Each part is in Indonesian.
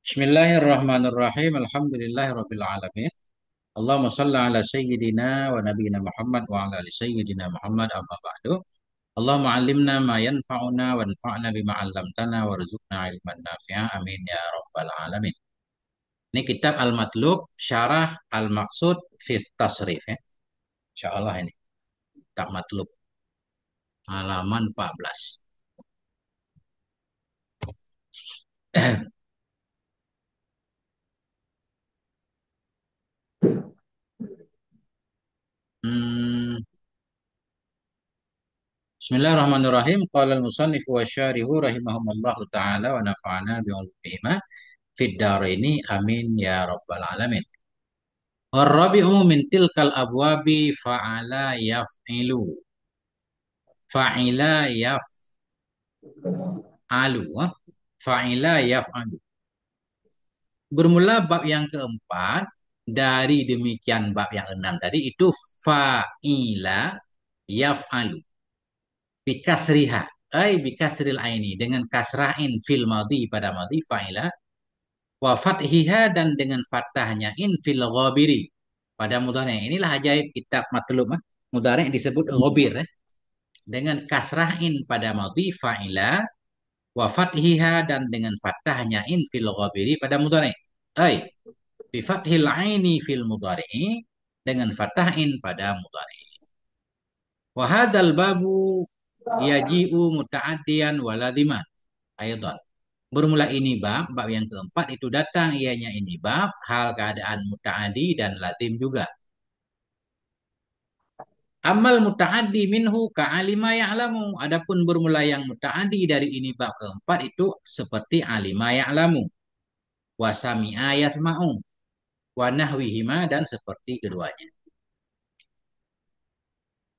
Bismillahirrahmanirrahim. Alhamdulillahirabbil alamin. Allahumma shalli ala sayyidina wa nabiyyina Muhammad wa ala ali sayyidina Muhammad amma ba'du. Allahumma 'allimna ma yanfa'una wanfa'na bima 'allamtana warzuqna ilman nafi'a. Amin ya rabbal alamin. Ini kitab Al-Matlub Syarah Al-Maqsud fi Tasrif ya. Insyaallah ini kitab Matlub halaman 14. Hmm, Bismillahirrahmanirrahim. Qala al-musannif wa syarihu rahimahumullahu taala wa nafa'ana bi ulumihima fid dharaini amin ya rabbal alamin. Warabi'u min tilkal abwabi fa'ala yaf'ilu. Fa'ila yaf'alu. Fa'ila yaf'alu. Bermula bab yang keempat dari demikian bab yang enam tadi itu fa'ila yaf'alu. Bikasriha. Bikasril aini. Dengan kasrahin fil madhi pada madhi fa'ila. Wa fathiha dan dengan fathahnya in fil ghabiri pada mudhari. Inilah ajaib kitab matlub mudhari disebut ghabir dengan kasrahin pada madhi fa'ila wa fathiha dan dengan fathahnya in fil ghabiri pada mudhari. Ai bi fathil aini fil mudhari dengan fathahin pada mudhari. Wa hadzal babu yaji'u muta'addiyan waladiman aidan. Bermula ini bab yang keempat itu datang ianya ini bab, hal keadaan muta'adi dan lazim juga. Amal muta'adi minhu ka'alima ya'lamu. Adapun bermula yang muta'adi dari ini bab keempat itu seperti alima ya'lamu. Wa sami'a yasma'u. Wa nahwihima dan seperti keduanya.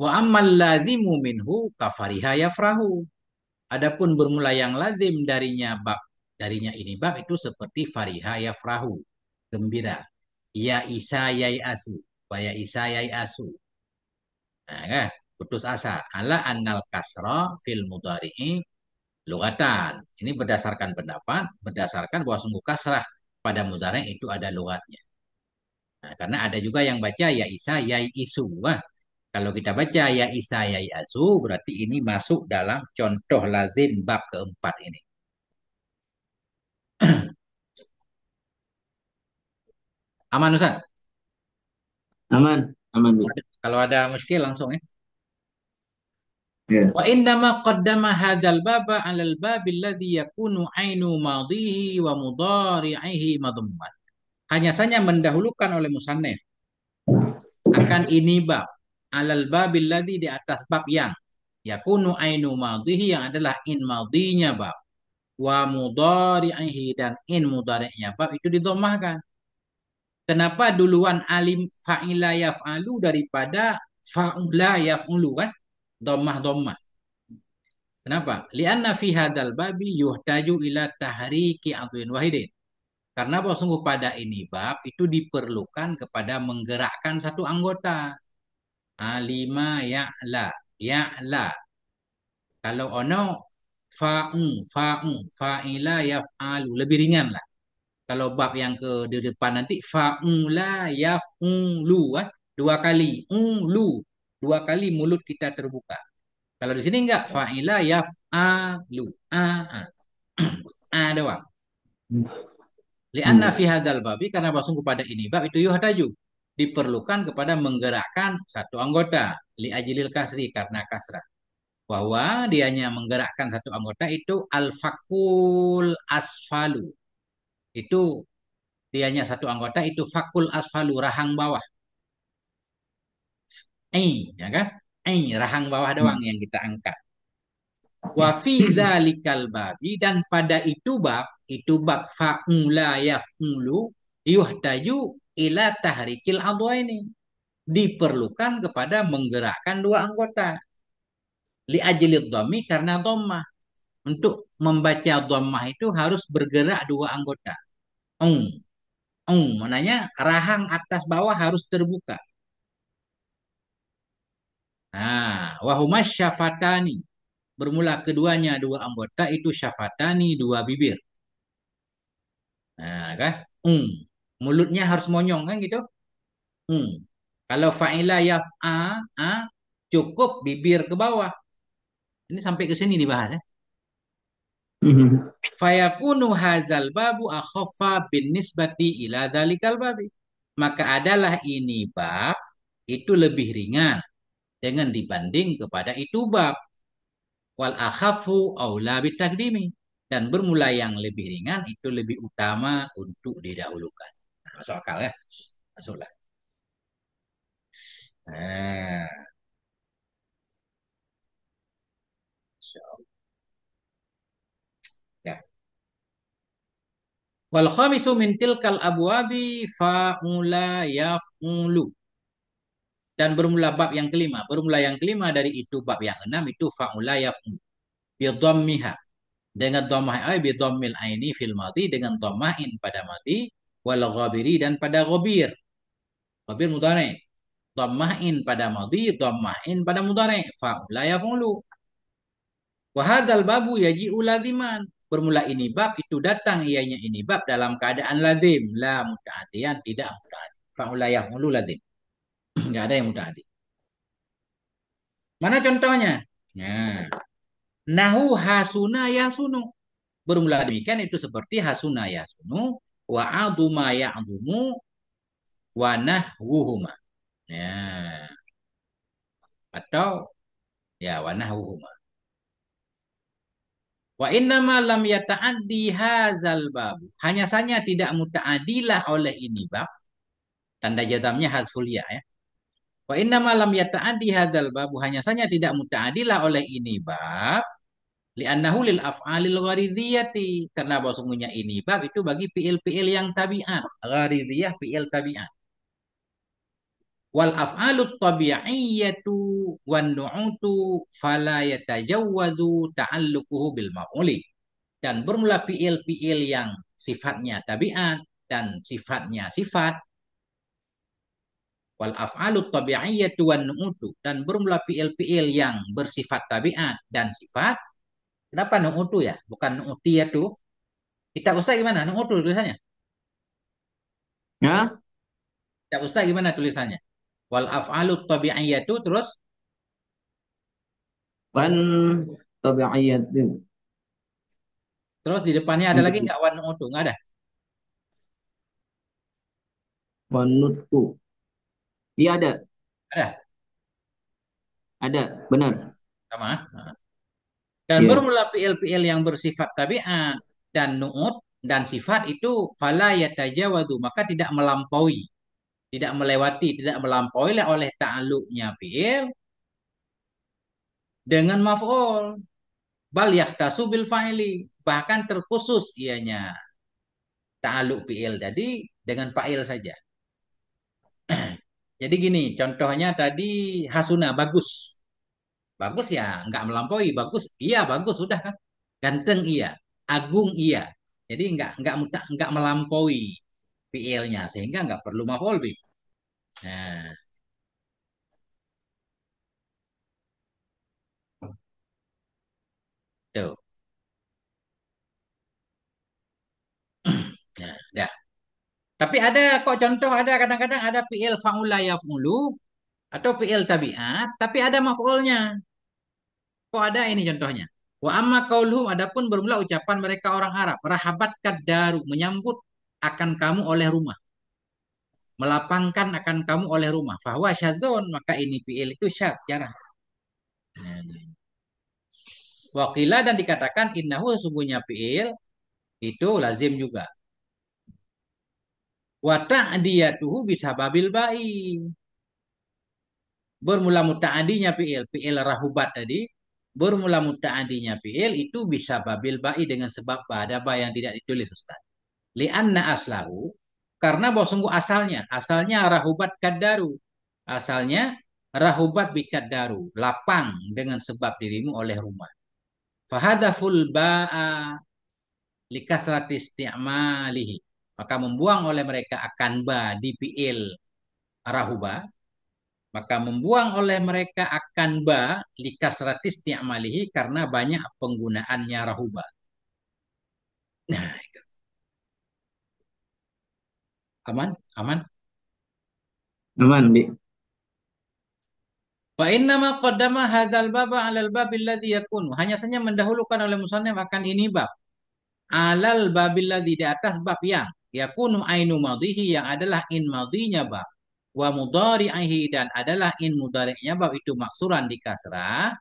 Wa ammal lazimu minhu kafariha yafrahu. Adapun bermula yang lazim darinya ini bab itu seperti fariha yafrahu, gembira. Ya isa yai asu, ya isa yai asu. Nah, kan? Putus asa. Ala annal kasra fil mudhari'i lugatan. Ini berdasarkan pendapat, berdasarkan bahwa sungguh kasrah pada mudhari itu ada lugatnya. Nah, karena ada juga yang baca ya isa yai isu. Wah, kalau kita baca ya isa yai asu berarti ini masuk dalam contoh lazim bab keempat ini. Aman Ustaz? Aman, aman Bu. Kalau ada muskil langsung ya. Ya. Wa innama qaddama hadzal baba 'alal babil ladzi yakunu ainu madhihi wa mudhari'ihi madhumman. Hanya saja mendahulukan oleh musannif akan ini bab 'alal babil ladzi di atas bab yang yakunu ainu madhihi yang adalah in madhinya bab wa mudhari'ihi dan in mudhari'nya bab itu didomahkan. Kenapa duluan alim fa'ila yaf'alu daripada fa'ula yaf'ulu kan? Dhammah. Kenapa? Lianna fi hadzal babi yuhtaju ila tahriki adwin wahidin. Karena bahwa sungguh pada ini bab itu diperlukan kepada menggerakkan satu anggota. Alima ya'la. Ya'la. Kalau ono fa'ila yaf'alu. Lebih ringan lah. Kalau bab yang ke di depan nanti fa'ula yaf'ulu. Dua kali. Ulu. Dua kali mulut kita terbuka. Kalau di sini enggak fa'ila yaf'alu. A. A doang. Lianna Hmm. fi hadzal babi karena sungguh pada ini bab itu yuhtaju diperlukan kepada menggerakkan satu anggota li ajlil kasri karena kasrah. Bahwa dianya menggerakkan satu anggota itu al-fakul asfalu. Itu dianya satu anggota itu fakul asfalu rahang bawah. Ya kan? Rahang bawah doang yang kita angkat. Wa fi zalikal babi dan pada itu bab fa'ula yaf'ulu yuhtaju ila tahrikil adwaini diperlukan kepada menggerakkan dua anggota li ajlid dhammi karena dhammah untuk membaca dhammah itu harus bergerak dua anggota ung mananya rahang atas bawah harus terbuka. Nah wahuma syafatani bermula keduanya dua anggota itu syafatani dua bibir. Nah, kah? Um. Mulutnya harus monyong kan gitu. Um. Kalau fa'ila a cukup bibir ke bawah. Ini sampai ke sini dibahas ya. Mhm. Fayakunu hazal babu akhaffa bin nisbati ila dalikal babi. Maka adalah ini bab itu lebih ringan dengan dibanding kepada itu bab. Wal akhafu aula bitakdimi. Dan bermula yang lebih ringan itu lebih utama untuk didahulukan. Nah, masuk akal ya? Masuklah. Nah, so, ya. Wal khamisu min tilkal abwabi fa'ula yaf'ulu. Dan bermula bab yang kelima. Bermula yang kelima dari itu bab yang enam itu fa'ula yaf'ulu. Bidhammiha. Dengan dhammah ay bidhammil aini fil madhi. Dengan dhammahin pada madhi. Wal ghabiri dan pada ghabir. Ghabir mudhari. Dhammahin pada madhi. Dhammahin pada mudhari. Fa'ula yaf'ulu. Wahadal babu yaji'u laziman. Bermula ini bab itu datang ianya ini bab dalam keadaan lazim. La muta'adiyan tidak muta'adi. Fa'ula yaf'ulu lazim. Enggak ada yang muta'adi. Mana contohnya? Nah, nahu hasuna yasunu. Bermula demikian itu seperti hasuna yasunu wa aduma ya'dumu wa nahwuhuma. Ya, atau ya wa nahwuhuma. Wa innama lam yata'addi hazal bab. Hanya saja tidak muta'adilah oleh ini bab. Tanda jazamnya hazful ya, ya. Wa innama lam yata'addi hadzal bab. Hanya saja tidak muta'adilah oleh ini bab. Li'annahu lil af'alil ghariziyati. Karena bahwa sungguhnya ini bab itu bagi fi'il-fi'il yang tabi'at. Ghariziyah fi'il tabi'at. Wal af'alut tabi'iyyatu wan nu'utu fala yatajawwazu ta'alluquhu bil maf'uli. Dan bermula fi'il-fi'il yang sifatnya tabi'at dan sifatnya sifat. Wal af'alut tabi'iyyatu wan nu'utu. Dan bermula fi'il-fi'il yang bersifat tabi'at dan sifat. Kenapa nu'utu ya? Bukan nu'utiyatu. Kita Ustaz gimana? Nu'utu tulisannya. Ya, Kita Ustaz gimana tulisannya? Wal af'alut tabi'iyyatu terus wan tabi'iyatin. terus di depannya ada lagi Untuk nggak wan nu'utu? Nggak ada. wanutku. Iya Ada. ada, benar. Sama. Dan Iya. bermula fi'il-fi'il yang bersifat tabiat dan nu'ut dan sifat itu fala yatajawadu maka tidak melampaui, tidak melewati, tidak melampaui oleh ta'alluqnya fi'il dengan maf'ul. Bal yahtasu bil fa'ili, bahkan terkhusus ianya ta'alluq fi'il tadi dengan fa'il saja. Jadi gini, contohnya tadi hasuna bagus. Bagus ya, nggak melampaui. Bagus, iya bagus, sudah kan. Ganteng iya, agung iya. Jadi nggak melampaui PL-nya sehingga nggak perlu maf'ul bih. Nah, tuh. Nah, dah. Tapi ada kok contoh ada kadang-kadang ada PL faula yaf'ulu atau PL tabiat, tapi ada maf'ulnya. Kok ada ini contohnya? Wa amma qauluhum adapun bermula ucapan mereka orang Arab, rahabat kadaru menyambut akan kamu oleh rumah, melapangkan akan kamu oleh rumah. Fahuwa syadzun, maka ini fi'il itu syadz, jarang. Nah, wakila dan dikatakan innahu sesungguhnya fi'il itu lazim juga. Wa ta'diyatuhu bisa babil ba'i. Bermula muta'adinya fi'il, fi'il rahubat tadi, bermula muta'adinya fi'il itu bisa babil ba'i dengan sebab pada ba yang tidak ditulis Ustaz. Li'anna aslahu, karena bahwa sungguh asalnya rahubat kadaru. Asalnya rahubat bikadaru, lapang dengan sebab dirimu oleh rumah. Fahadaful ba'a likasrati isti'malihi. Maka membuang oleh mereka akan ba di fi'il rahuba. Maka membuang oleh mereka akan ba likasrati isti'malihi karena banyak penggunaannya rahuba. Nah, itu. Aman? Aman? Aman, Dik. Wa innama qaddama hadzal baba 'alal babil ladzi yakunu. Hanya saja mendahulukan oleh musannif akan ini bab. 'Alal babil ladzi di atas bab yang yakunu ainu madhihi yang adalah in madhinya bab. Wa mudhari'ihi dan adalah in mudhari'nya bab itu maksuran di kasrah.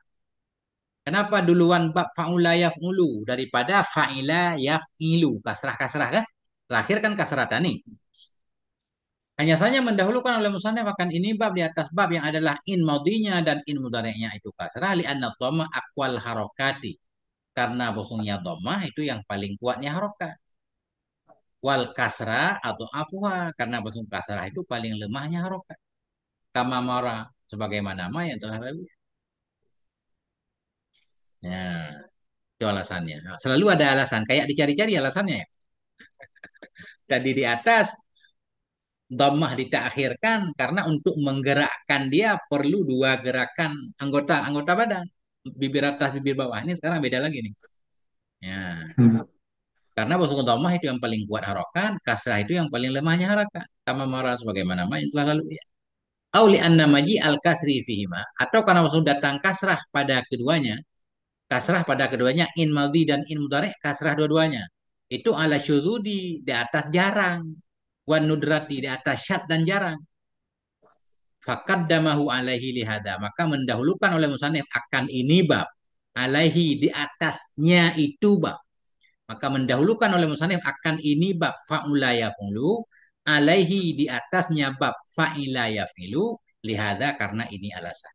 Kenapa duluan bab fa'ula yaf'ulu daripada fa'ila yaf'ilu? Kasrah-kasrah kan? Terakhir kan kasrah tani. Hanya saja mendahulukan oleh musannif akan ini bab di atas bab yang adalah in madinya dan in mudhari'nya itu kasrah li anna dhamma aqwal harokati. Karena bosongnya dhammah itu yang paling kuatnya harokat. Wal kasrah atau afuha karena bosong kasrah itu paling lemahnya harokat. Kama mara sebagaimana ma yang telah lalu. Nah, itu alasannya. Nah, selalu ada alasan. Kayak dicari-cari alasannya ya. Tadi di atas dhammah ditakhirkan karena untuk menggerakkan dia perlu dua gerakan anggota badan. Bibir atas, bibir bawah. Ini sekarang beda lagi nih. Ya, Hmm. karena bosong dhammah itu yang paling kuat harokat, kasrah itu yang paling lemahnya harakat. Kama marah sebagaimana ma yang telah lalu ya. Auli anna maji al kasri fihima atau karena bosong datang kasrah pada keduanya, kasrah pada keduanya in madhi dan in mudhari kasrah dua-duanya. Itu ala syudzudi di atas jarang, wan nudrati di atas syad dan jarang. Faqaddamahu alaihi lihada. Maka mendahulukan oleh musannif akan ini bab. Alaihi di atasnya itu bab. Maka mendahulukan oleh musannif akan ini bab fa'ula yaf'ulu. Alaihi di atasnya bab fa'ila yaf'ilu. Lihada karena ini alasan.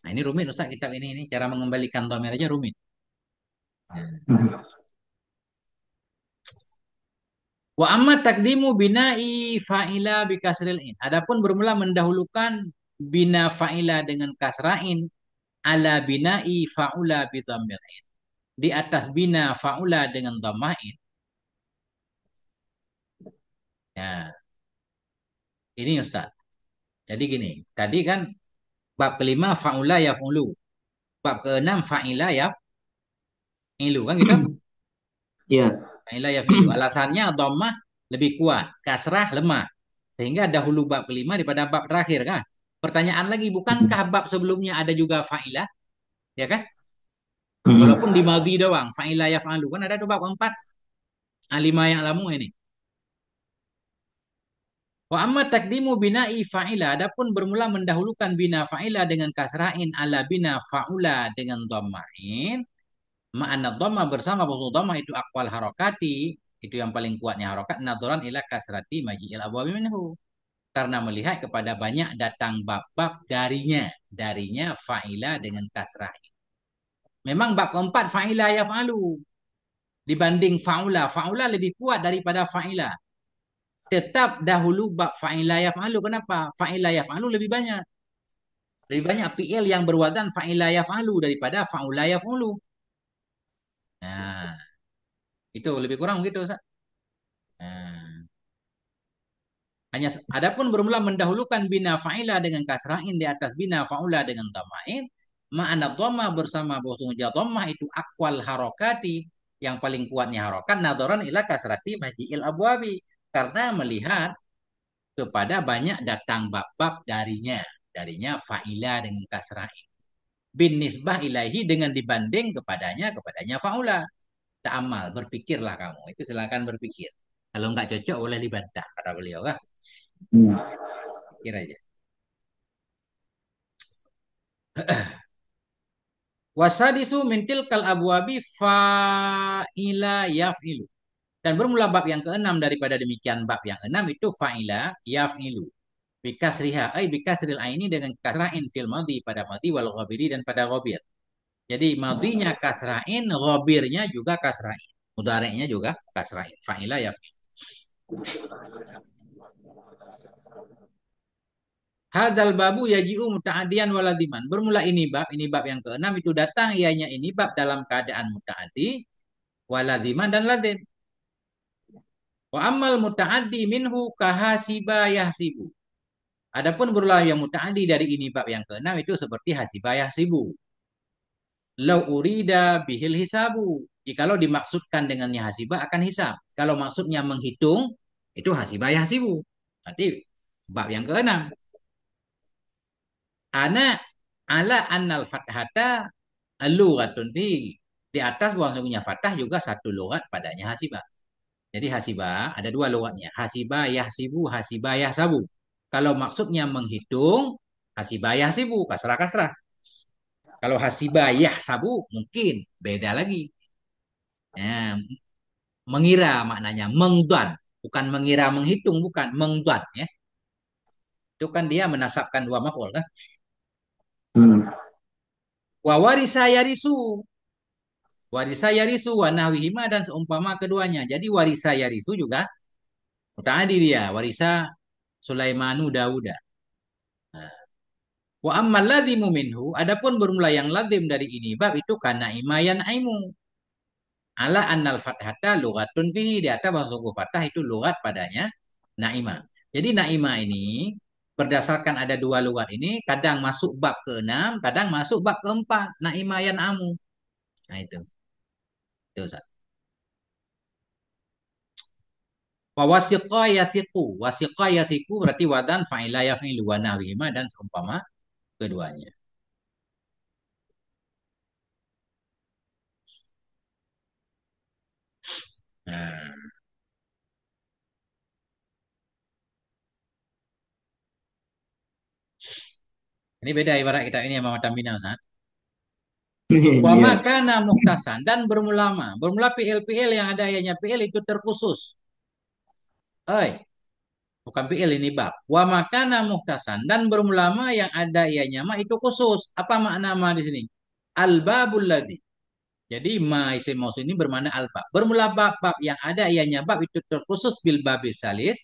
Nah ini rumit Ustaz kitab ini. Cara mengembalikan dhamir aja rumit. Nah. Hmm. Wa amma takdimu bina'i fa'ila bikasril in. Adapun bermula mendahulukan bina fa'ila dengan kasrain ala bina'i fa'ula bidhammir in. Di atas bina fa'ula dengan dhammain. Ya, ini Ustaz. Jadi gini, tadi kan bab kelima fa'ula yaf'ulu. Bab keenam fa'ila yaf'ilu kan gitu? Ya. Fa'ila yaf'ilu. Alasannya dhammah lebih kuat, kasrah lemah. Sehingga dahulu bab kelima daripada bab terakhir kan? Pertanyaan lagi, bukankah bab sebelumnya ada juga fa'ila? Ya kan? Walaupun di Hmm. madhi doang, fa'ila yaf'alu kan ada tuh bab keempat. Alima yang lamu ini. Wa amma takdimu bina'i fa'ila. Adapun bermula mendahulukan bina fa'ila dengan kasrain ala bina fa'ula dengan dhammain. Ma'ana dhamma bersama bosong dhamma itu akwal harokati. Itu yang paling kuatnya harokat. Nadzoran ila kasrati maji'il abwabi minhu. Karena melihat kepada banyak datang bab-bab darinya. Darinya fa'ila dengan kasrain. Memang bab keempat fa'ila yaf'alu. Dibanding fa'ula. Fa'ula lebih kuat daripada fa'ila. Tetap dahulu bab fa'ila yaf'alu. Kenapa? Fa'ila yaf'alu lebih banyak. Lebih banyak fi'il yang berwazan fa'ila yaf'alu daripada fa'ula yaf'ulu. Nah, itu lebih kurang begitu, Ustaz. Nah, hanya adapun bermula mendahulukan bina fa'ila dengan kasrain di atas bina fa'ula dengan tamain, ma'ana dhamma bersama bosong dhammah itu akwal harokati yang paling kuatnya harokat nadzoran ila kasrati maji'il abwabi karena melihat kepada banyak datang bab-bab darinya fa'ila dengan kasrain bin nisbah ilahi dengan dibanding kepadanya faula. Ta'amal, berpikirlah kamu. Itu silakan berpikir. Kalau nggak cocok boleh dibantah kata beliau kan. Hmm. Pikir aja. Wasadisu mintil kal abwabi fa'ila yaf'ilu. Dan bermula bab yang keenam daripada demikian bab yang enam itu fa'ila yaf'ilu. Bikasriha, bikasril aini dengan kasrain fil madhi pada madhi wal ghabiri dan pada ghabir. Jadi madhinya kasrain, ghabirnya juga kasrain. Mudhari'nya juga kasrain. Fa'ila yaf'il. Hadzal babu yaji'u muta'adian waladiman. Bermula ini bab yang keenam itu datang ianya ini bab dalam keadaan muta'adi waladiman dan lazim. Wa ammal muta'addi minhu kahasiba yahsibu. Adapun berulang yang muta'adi dari ini bab yang keenam itu seperti hasiba yahsibu. Lau urida bihil hisabu. Jikalau dimaksudkan dengannya hasibah akan hisab. Kalau maksudnya menghitung, Itu hasibah yahsibu. Nanti bab yang keenam. Ana ala annal fathata lughatun fi. Di atas bahwasanya fathah juga satu lughat padanya hasibah. Jadi hasibah ada dua lughatnya. Hasibah yahsibu, hasibah yahsabu. Kalau maksudnya menghitung, hasibah yahsibu, kasrah-kasrah. Kalau hasibah yahsabu mungkin beda lagi. Ya, mengira maknanya, mengdan. Bukan mengira menghitung, bukan mengdan ya. Itu kan dia menasabkan dua maf'ul kan. Hmm. Wa warisa yarisu. Warisa yarisu wa nahwihima dan seumpama keduanya. Jadi warisa yarisu juga tadi dia. Warisa Sulaimanu Dauda. Nah, wa ammal ladzimu minhu. Adapun bermula yang lazim dari ini bab itu karena imayan aimu. Ala annal fathata lughatun fihi. Di atas bahasa suku fathah itu lughat padanya naima. Jadi naima ini berdasarkan ada dua lughat ini kadang masuk bab keenam, kadang masuk bab keempat. Naima yan amu. Nah itu. Itu Ustaz. Wa wasiqa yasiqu. Wasiqa yasiqu berarti wadan fa'ila yaf'ilu wa nahwihima dan seumpama keduanya. Nah, ini beda ibarat kita ini sama mata minang, Ustaz. Wa Iya. makana muhtasan dan bermulama. Bermula PL yang ada ayatnya PL itu terkhusus. Oi, bukan PL ini bab. Wa makana muhtasan dan bermulama yang ada ianya ma itu khusus. Apa makna ma di sini? Al-babul ladzi. Jadi ma isim mausul ini bermakna al-bab. Bermula bab-bab yang ada ianya bab itu terkhusus bil babis salis.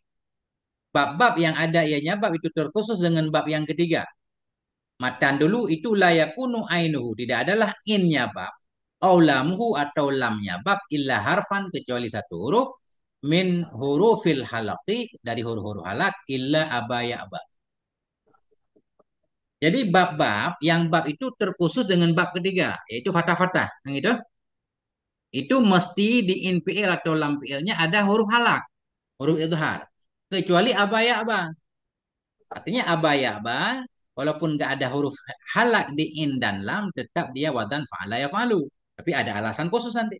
Bab-bab yang ada ianya bab itu terkhusus dengan bab yang ketiga. Matan dulu itu layakunu ainuhu. Tidak adalah innya bab. Aulamuhu atau lamnya bab illa harfan kecuali satu huruf min hurufil halaki dari huruf-huruf halak illa abaya bab. Jadi bab-bab yang bab itu terkhusus dengan bab ketiga yaitu fatah-fatah. Yang itu mesti di NPL atau lam PL-nya ada huruf halak, huruf idhar. Kecuali abaya bab. Artinya abaya-aba, walaupun nggak ada huruf halak di in dan lam, tetap dia wadan fa'ala yaf'alu. Tapi ada alasan khusus nanti.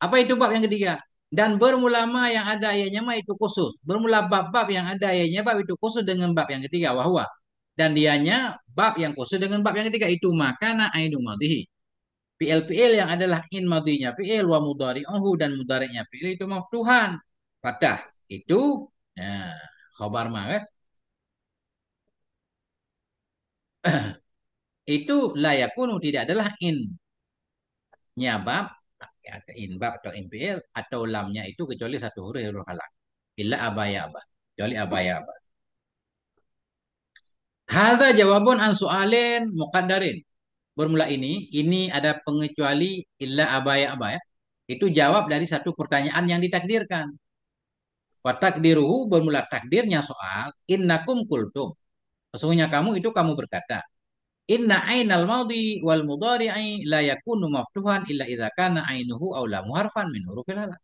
Apa itu bab yang ketiga? Dan bermulama yang ada ayatnya mah itu khusus. Bermula bab-bab yang ada ayatnya bab itu khusus dengan bab yang ketiga. Wahwa. Dan dianya bab yang khusus dengan bab yang ketiga itu makana ainu madhihi. PL yang adalah in madhinya PL wa mudhari'uhu dan mudhari'nya PL itu maftuhan. Fadah. Itu nah, khobar mah kan? Itu layakunu tidak adalah innya bab in bab atau NPL atau lamnya itu kecuali satu huruf huruf halak illa abaya abah kecuali abaya abah. Hadza jawabun an su'alin muqaddarin. Bermula ini ada pengecuali illa abaya abah ya. Itu jawab dari satu pertanyaan yang ditakdirkan. Wa takdiruhu bermula takdirnya soal innakum kultum. Sesungguhnya kamu berkata inna ainal madhi wal mudhari'i la yakunu maftuhan illa idza kana ainuhu aw lamu harfan min hurufil halaq.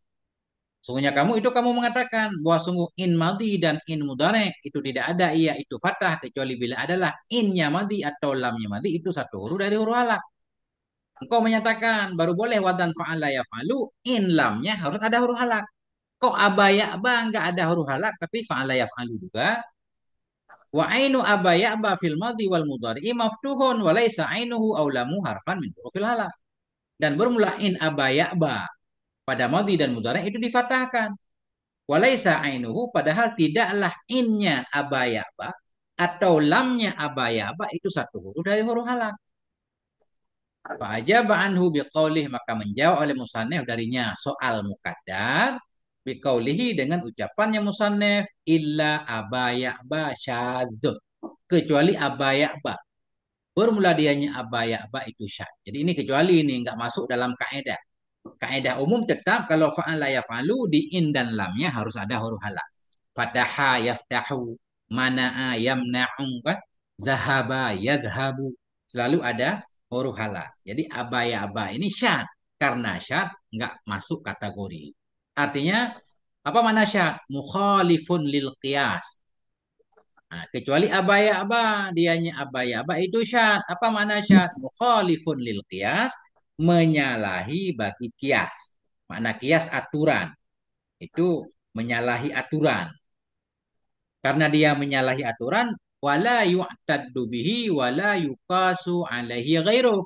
Sungguhnya kamu mengatakan bahwa sungguh in madhi dan in mudhari itu tidak ada ia itu fathah kecuali bila adalah innya madhi atau lamnya madhi itu satu huruf dari huruf halaq. Engkau menyatakan baru boleh wadan fa'ala yaf'alu in lamnya harus ada huruf halaq. Kok abaya ba enggak ada huruf halaq tapi fa'ala yaf'alu juga. Wa ainu abaya ba fil madhi wal mudhari maftuhun wa laisa ainuhu aw lamu harfan min hurufil halaq. Dan bermula in abaya ba pada madhi dan mudhari itu difatahkan. Walaisa ainuhu padahal tidaklah innya abaya ba atau lamnya abaya ba itu satu huruf dari huruf halak. Fa'ajaba anhu biqaulih maka menjawab oleh musannif darinya soal mukaddar biqaulihi dengan ucapannya musannif illa abaya ba syadzun kecuali abaya ba. Bermula dianya abaya ba itu syad. Jadi ini kecuali ini enggak masuk dalam kaidah. Kaidah umum tetap kalau fa'ala yaf'alu di in dan lamnya harus ada huruf halak. Fataha yaftahu, mana'a yamna'u, kan? Zahaba yadhabu. Selalu ada huruf halak. Jadi abaya aba ini syad. Karena syad nggak masuk kategori. Artinya Apa makna syad? Mukhalifun lil qiyas. Nah, kecuali abaya-aba, dianya abaya-aba itu syad. Apa makna syad? Mukhalifun lil qiyas, menyalahi bagi kias. Makna kias aturan. Itu menyalahi aturan. Karena dia menyalahi aturan, wala yu'taddu bihi wala yuqasu alaihi ghairu,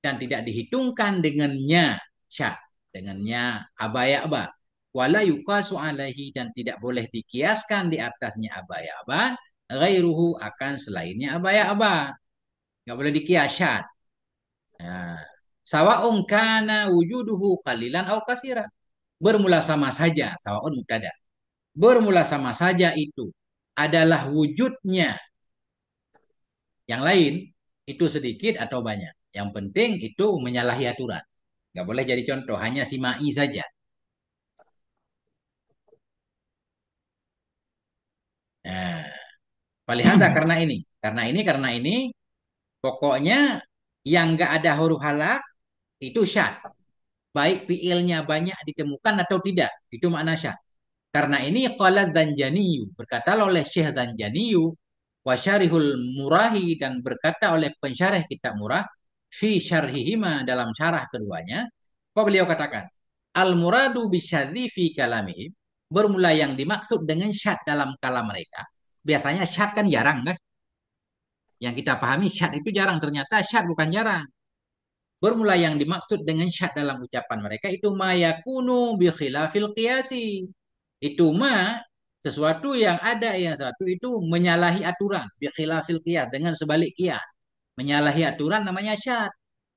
dan tidak dihitungkan dengannya syad, dengannya abaya-aba. Wala yuqasu alaihi, dan tidak boleh dikiaskan di atasnya abaya-aba ghairuhu, akan selainnya abaya-aba. Enggak boleh dikias syad. Nah, sawa'un kana wujuduhu qalilan aw kasira. Bermula sama saja, sawa'un mubtada. Bermula sama saja itu adalah wujudnya yang lain, itu sedikit atau banyak. Yang penting itu menyalahi aturan. Nggak boleh jadi contoh, hanya simai saja. Nah, palihada karena ini, pokoknya yang nggak ada huruf halak itu syad. Baik fiilnya banyak ditemukan atau tidak, itu makna syad. Karena ini qala Zanjaniyu, berkata oleh Syekh Zanjaniyu, wa syarihul murahi, dan berkata oleh pensyarah kitab murah, fi syarhihima, dalam syarah keduanya, apa beliau katakan? Al muradu bisyadzi fi kalamihim, bermula yang dimaksud dengan syad dalam kalam mereka. Biasanya syad kan jarang kan? Yang kita pahami syad itu jarang, ternyata syad bukan jarang. Bermula yang dimaksud dengan syad dalam ucapan mereka itu mayakunu bi khilafil qiyasi. Itu sesuatu yang ada, yang satu itu menyalahi aturan bi khilafil qiyas, dengan sebalik qiyas. Menyalahi aturan namanya syad.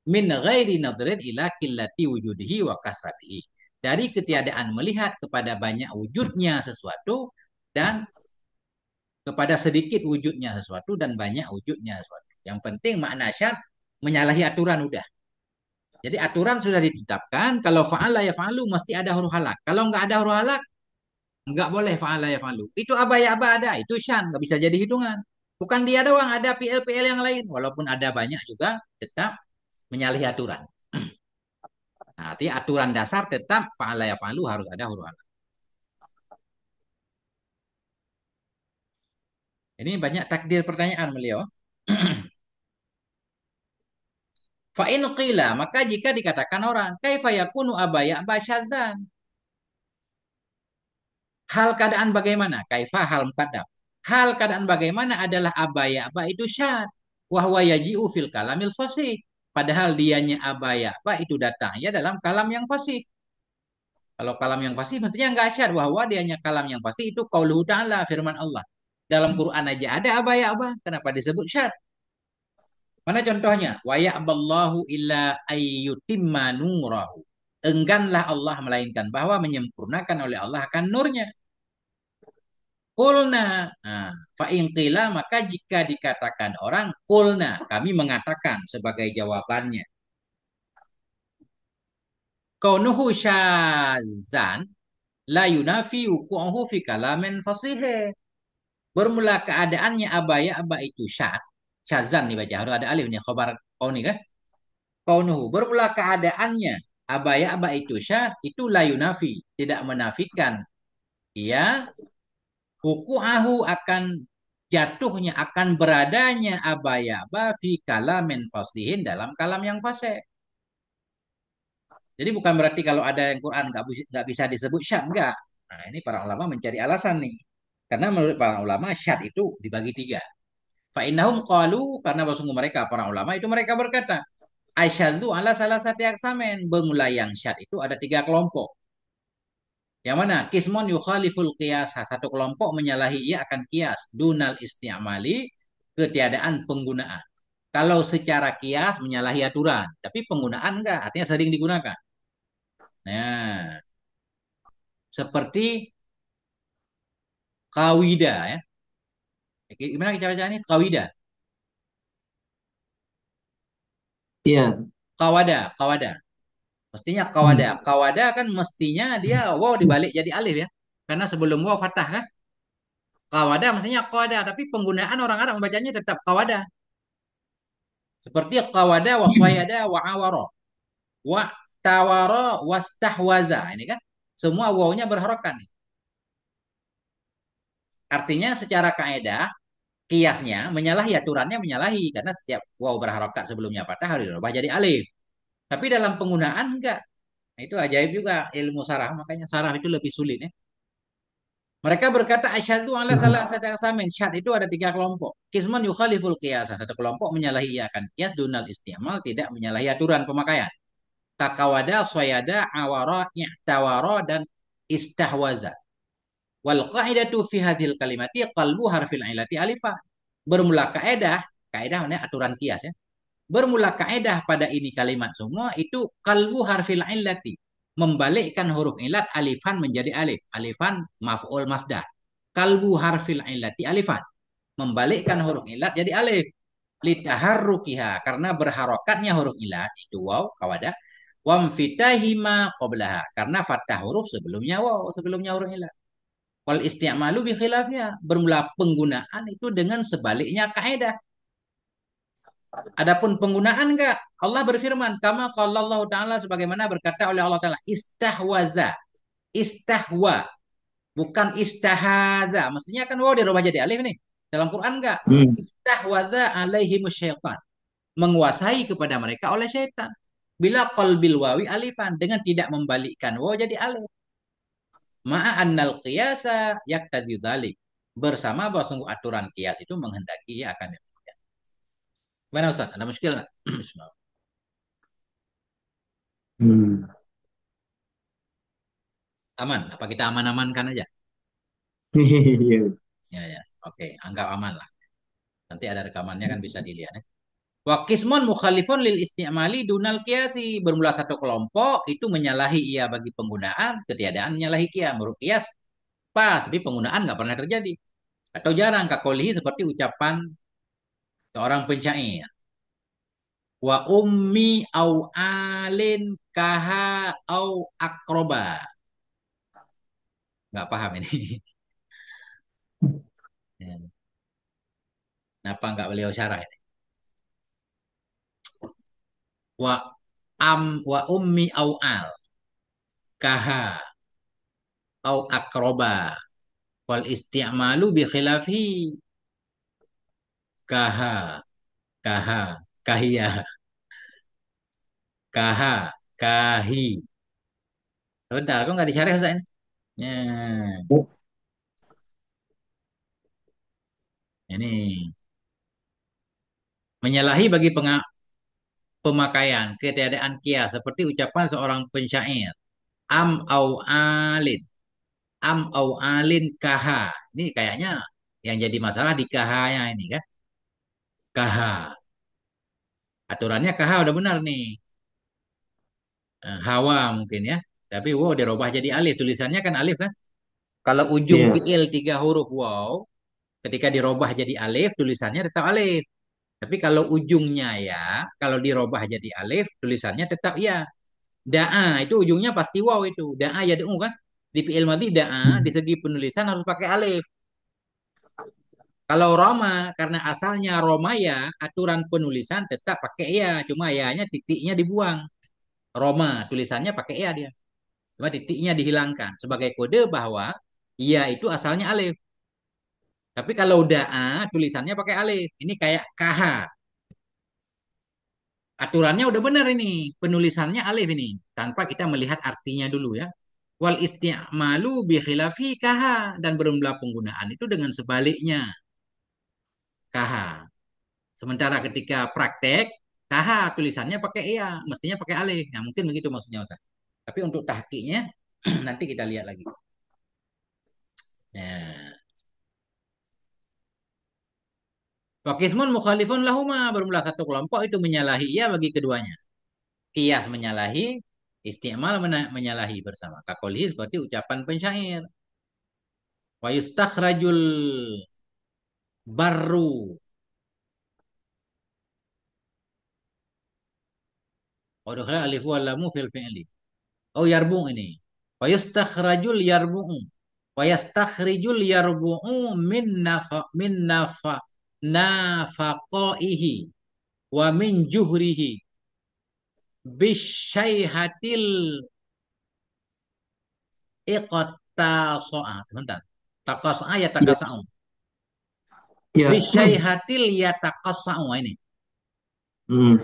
Min ghairi nadrin ila qillati wujudihi wa kasratihi. Dari ketiadaan melihat kepada banyak wujudnya sesuatu, dan kepada sedikit wujudnya sesuatu dan banyak wujudnya sesuatu. Yang penting makna syad menyalahi aturan udah. Jadi aturan sudah ditetapkan, kalau fa'ala ya fa'alu mesti ada huruf halak. Kalau nggak ada huruf halak, nggak boleh fa'ala ya fa'alu. Itu aba ya aba ada, itu syan, nggak bisa jadi hitungan. Bukan dia doang, ada PL-PL yang lain. Walaupun ada banyak juga, tetap menyalahi aturan. Nah, artinya aturan dasar tetap fa'ala ya fa'alu harus ada huruf halak. Ini banyak takdir pertanyaan beliau. Fa'in qila, maka jika dikatakan orang, kaifa yakunu aba ya aba syadzan. Hal keadaan bagaimana? Kaifa hal muqaddam. Hal keadaan bagaimana adalah abaya apa itu syad. Wahwa yaji'u fil kalamil fasih. Padahal dianya abaya apa itu datangnya dalam kalam yang fasih. Kalau kalam yang fasih maksudnya enggak syad. Wahwa dianya kalam yang fasih itu qauluhu ta'ala, firman Allah. Dalam Quran aja ada abaya apa. Kenapa disebut syad? Mana contohnya? Wa ya'ballahu illa ayyutimma nurahu. Engganlah Allah melainkan bahwa menyempurnakan oleh Allah akan nurnya. Kulna. Nah, fa'in qila, maka jika dikatakan orang, kulna, kami mengatakan sebagai jawabannya. Kaunuhu syazan, la yunafi uku'uhu fi kalamin fasihe. Bermula keadaannya abaya aba itu syad. Syazan nih baca, harus ada alif nih, khobar kauni kan. Kaunuhu, bermula keadaannya abaya aba itu syad, itu la yunafi, tidak menafikan. Ia wuku'ahu, akan jatuhnya, akan beradanya abaya-aba fi kalamin fasihin, dalam kalam yang fasih. Jadi bukan berarti kalau ada yang Quran nggak bisa disebut syad, enggak. Nah, ini para ulama mencari alasan nih. Karena menurut para ulama syad itu dibagi tiga. Fa'innahum qalu, karena sungguh mereka para ulama itu mereka berkata, asyadzu ala salah satu aksamen, bermula yang syad itu ada tiga kelompok. Yang mana? Kismon yukhaliful qiyas. Satu kelompok menyalahi ia akan kias. Dunal isti'amali, ketiadaan penggunaan. Kalau secara kias menyalahi aturan. Tapi penggunaan enggak. Artinya sering digunakan. Nah, seperti kawida ya. Gimana kita baca ini? Kawida. Iya. Kawada. Kawada. Mestinya kawada. Hmm. Kawada kan mestinya dia wow dibalik jadi alif ya. Karena sebelum wow fathah kan. Kawada mestinya kawada. Tapi penggunaan orang Arab membacanya tetap kawada. Seperti qawada wa sayada wa awara. Wa tawara wastahwaza. Ini kan semua wawunya berharokan. Artinya secara kaedah kiasnya menyalahi aturannya menyalahi karena setiap waw berharokat sebelumnya patah harus dirubah jadi alif. Tapi dalam penggunaan enggak. Nah, itu ajaib juga ilmu saraf, makanya saraf itu lebih sulit ya. Mereka berkata asyhadu ala salah Hmm. satu samin. Syad itu ada tiga kelompok. Kisman yukhaliful qiyas. Satu kelompok menyalahi iakan qiyas dunal istimal tidak menyalahi aturan pemakaian. Takawada, soyada, awara, i'tawara dan istahwaza. Wal qaidatu fi hadhil kalimati qalbu harfil ilati alifah. Bermula kaedah mana aturan kias ya. Bermula kaedah pada ini kalimat semua itu kalbu harfil illati. Membalikkan huruf ilat alifan menjadi alif. Alifan maf'ul masdar. Kalbu harfil illati alifan. Membalikkan huruf ilat jadi alif. Litaharrukiha. Karena berharokatnya huruf ilat. Itu waw, kawada. Wamfitahima qoblaha. Karena fathah huruf sebelumnya waw. Sebelumnya huruf ilat. Wal isti'malu bi khilafnya. Bermula penggunaan itu dengan sebaliknya kaedah. Adapun penggunaan enggak, Allah berfirman, kama qala Allah Ta'ala sebagaimana berkata oleh Allah Ta'ala, istahwaza, istahwa, bukan istahaza. Maksudnya kan wow dirubah jadi alif nih. Dalam Quran enggak? Hmm. Istahwaza alaihimu syaitan. Menguasai kepada mereka oleh syaitan. Bila qalbil wawi alifan. Dengan tidak membalikkan wow jadi alif. Ma'a annal qiyasa yaktadi dzalik. Bersama bahwa sungguh aturan kias itu menghendaki ya akan. Mana Ustaz? Ada muskil enggak? Hmm. Aman? Apa kita aman-amankan aja? Iya. Ya, ya. Oke, anggap aman lah. Nanti ada rekamannya kan bisa dilihat ya. Wa qismun mukhalifun lil istimali dunal kiasi. Bermula satu kelompok itu menyalahi ia bagi penggunaan, ketiadaan menyalahi kia. Menurut kias pas, tapi penggunaan nggak pernah terjadi. Atau jarang, kakolihi seperti ucapan seorang penyair. Wa ummi au alin kaha au akroba. Nggak paham ini. Ya. Kenapa nggak beliau syarah ini? Wa wa ummi au al kaha au akroba wal isti'malu bi khilafi kaha kaha kahia kaha kahi. Bentar, kok nggak dicari Ustaz ini? Ya, ini menyalahi bagi pemakaian ketiadaan kias seperti ucapan seorang penyair am au alin kaha. Ini kayaknya yang jadi masalah di kahanya ini kan. Kaha. Aturannya KH udah benar nih. Hawa mungkin ya. Tapi wow dirubah jadi alif. Tulisannya kan alif kan. Kalau ujung Iya. fiil tiga huruf wow, ketika dirubah jadi alif, tulisannya tetap alif. Tapi kalau ujungnya ya, kalau dirubah jadi alif, tulisannya tetap ya. Da'a itu ujungnya pasti wow itu. Da'a ya da'u kan. Di fiil madhi da'a di Hmm. segi penulisan harus pakai alif. Kalau Roma karena asalnya Romaya, aturan penulisan tetap pakai ya, cuma ya-nya titiknya dibuang. Roma tulisannya pakai ya dia. Cuma titiknya dihilangkan sebagai kode bahwa ya itu asalnya alif. Tapi kalau da'a tulisannya pakai alif. Ini kayak KH. Aturannya udah benar ini. Penulisannya alif ini. Tanpa kita melihat artinya dulu ya. Wal isti'malu bi khilafi KH. Dan bermula penggunaan itu dengan sebaliknya KH. Sementara ketika praktek KH tulisannya pakai iya. Mestinya pakai alif. Nah mungkin begitu maksudnya Ustaz. Tapi untuk tahqiqnya nanti kita lihat lagi. Nah, Wakismun mukhalifun lahuma bermula satu kelompok itu menyalahi ia bagi keduanya. Kias menyalahi, isti'mal menyalahi bersama. Kakolihi seperti ucapan pensyair. Wa yustakhrajul barru. Waduh alif wal lamu fil fi'li. Oh yarbu ini. Wa yustakhrajul yarbu'u. Wa yastakhrijul yarbu'u min nafaqaihi wa min juhrihi bisyaihatil iqtaso'ah. Sebentar. Taqas'a ya Ya, taqasa'u. ya. Bisyaihatil ya taqasa'u. Nah, ini. Hmm.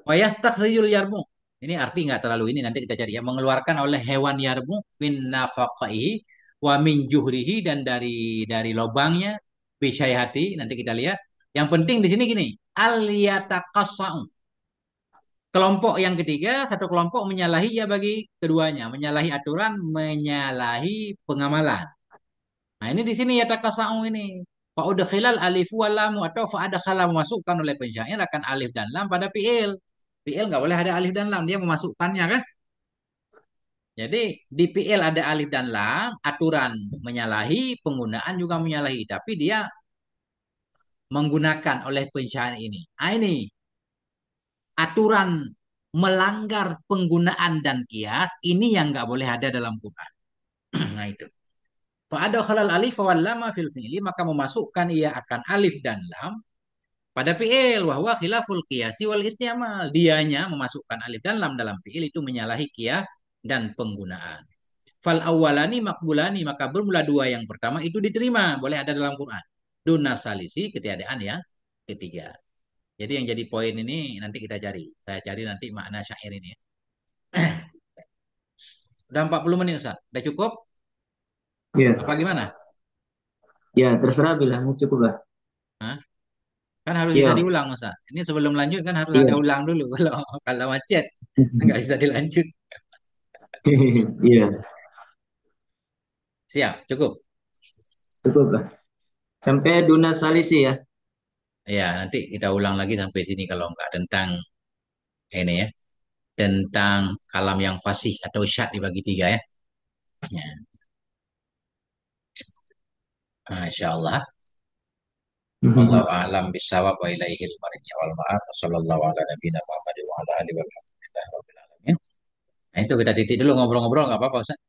Wa yastakhrijul yarmu. Ini arti nggak terlalu ini nanti kita cari ya. Mengeluarkan oleh hewan yarmu min nafaqaihi wa min juhrihi dan dari lobangnya bisyayhati nanti kita lihat. Yang penting di sini gini, al yataqassa'u. Kelompok yang ketiga, satu kelompok menyalahi ya bagi keduanya, menyalahi aturan, menyalahi pengamalan. Nah, ini di sini ya takasau ini. Fa'udkhilal alifu wal lamu atau fa'adkhala memasukkan oleh penyair akan alif dan lam pada fiil. Fiil nggak boleh ada alif dan lam, dia memasukkannya kan? Jadi di fiil ada alif dan lam, aturan menyalahi, penggunaan juga menyalahi, tapi dia menggunakan oleh penyair ini. Ah, ini aturan melanggar penggunaan dan kias ini yang nggak boleh ada dalam Quran. Nah itu. Fa'ada khalal alif wal lama fil fi'li maka memasukkan ia akan alif dan lam pada fi'il wahwa khilaful qiyasi wal istiamal. Dianya memasukkan alif dan lam dalam fi'il itu menyalahi kias dan penggunaan. Fal awalani makbulani maka bermula dua yang pertama itu diterima, boleh ada dalam Quran. Duna salisi ketiadaan yang ketiga. Jadi yang jadi poin ini nanti kita cari. Saya cari nanti makna syair ini. Udah 40 menit Ustaz. Udah cukup? Ya, Apa gimana? ya, terserah bilang cukup lah. Hah? Kan harus bisa Ya, diulang Ustaz. Ini sebelum lanjut kan harus ada iya. ulang dulu. Kalau macet nggak bisa dilanjut. Iya, Siap, cukup. cukup lah. Sampai Duna Salisi ya. Ya, nanti kita ulang lagi sampai sini kalau nggak tentang ini ya, tentang kalam yang fasih atau syad dibagi tiga ya. Ya, Masya Allah. Wallahu a'lam bisawab wa ilaihil marji wal ma'af. Sallallahu ala nabiyina Muhammad wa ala alihi wa sahbihi rabbil alamin. Nah, itu kita titik dulu ngobrol-ngobrol nggak apa-apa Ustaz.